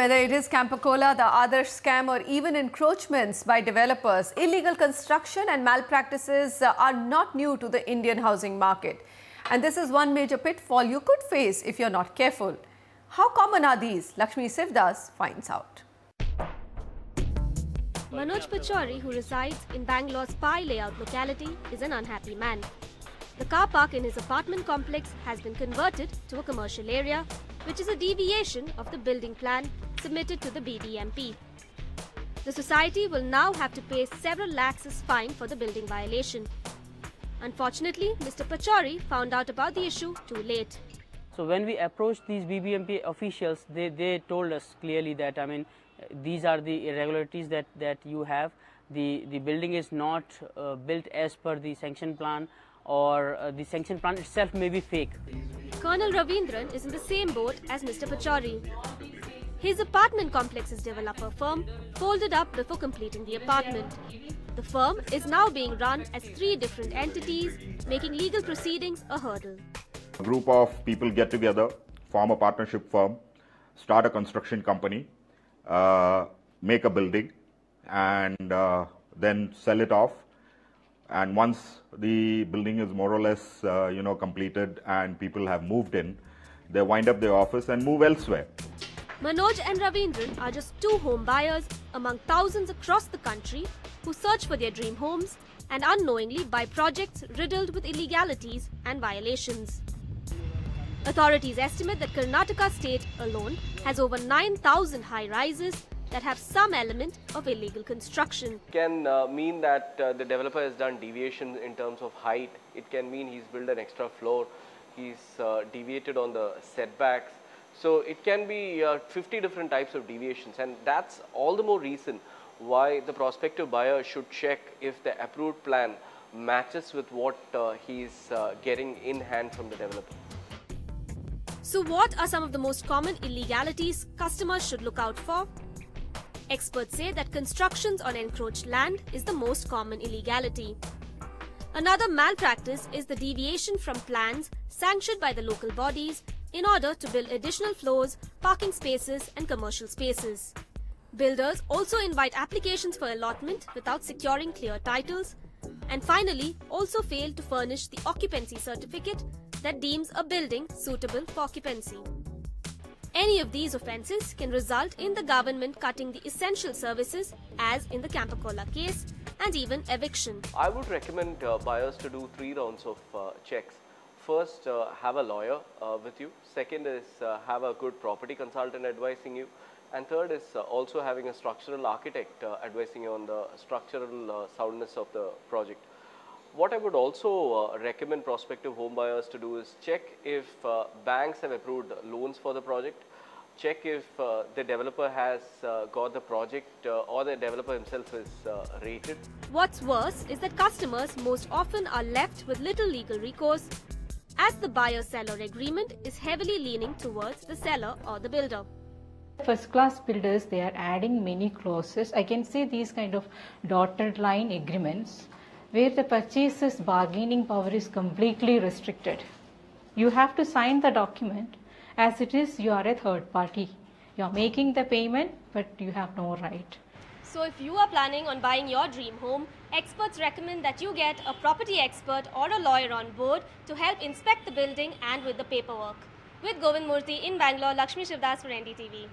whether it is Campa Cola, the Adarsh scam, or even encroachments by developers, illegal construction and malpractices are not new to the Indian housing market. And this is one major pitfall you could face if you're not careful. How common are these? Lakshmi Sivadas finds out. Manoj Pachauri, who resides in Bangalore's Pi layout locality, is an unhappy man. The car park in his apartment complex has been converted to a commercial area, which is a deviation of the building plan submitted to the BBMP. The society will now have to pay several lakhs as fine for the building violation. Unfortunately, Mr. Pachauri found out about the issue too late. So when we approached these BBMP officials, they told us clearly that, these are the irregularities that you have. The building is not built as per the sanction plan, or the sanction plan itself may be fake. Colonel Ravindran is in the same boat as Mr. Pachauri. His apartment complex's developer firm folded up before completing the apartment. The firm is now being run as 3 different entities, making legal proceedings a hurdle. A group of people get together, form a partnership firm, start a construction company, make a building, and then sell it off. And once the building is more or less completed and people have moved in, they wind up their office and move elsewhere. Manoj and Ravindran are just 2 home buyers among thousands across the country who search for their dream homes and unknowingly buy projects riddled with illegalities and violations. Authorities estimate that Karnataka state alone has over 9,000 high-rises that have some element of illegal construction. It can mean that the developer has done deviations in terms of height. It can mean he's built an extra floor. He's deviated on the setbacks. So it can be 50 different types of deviations, and that's all the more reason why the prospective buyer should check if the approved plan matches with what he's getting in hand from the developer. So what are some of the most common illegalities customers should look out for? Experts say that constructions on encroached land is the most common illegality. Another malpractice is the deviation from plans sanctioned by the local bodies in order to build additional floors, parking spaces and commercial spaces. Builders also invite applications for allotment without securing clear titles, and finally also fail to furnish the occupancy certificate that deems a building suitable for occupancy. Any of these offences can result in the government cutting the essential services, as in the Campa Cola case, and even eviction. I would recommend buyers to do 3 rounds of checks. First, have a lawyer with you. Second is have a good property consultant advising you. And third is also having a structural architect advising you on the structural soundness of the project. What I would also recommend prospective home buyers to do is check if banks have approved loans for the project. Check if the developer has got the project or the developer himself is rated. What's worse is that customers most often are left with little legal recourse, as the buyer-seller agreement is heavily leaning towards the seller or the builder. First class builders, they are adding many clauses. I can say these kind of dotted line agreements where the purchaser's bargaining power is completely restricted. You have to sign the document as it is you are a third party. You are making the payment, but you have no right. So if you are planning on buying your dream home, experts recommend that you get a property expert or a lawyer on board to help inspect the building and with the paperwork. With Govind Murthy in Bangalore, Lakshmi Sivadas for NDTV.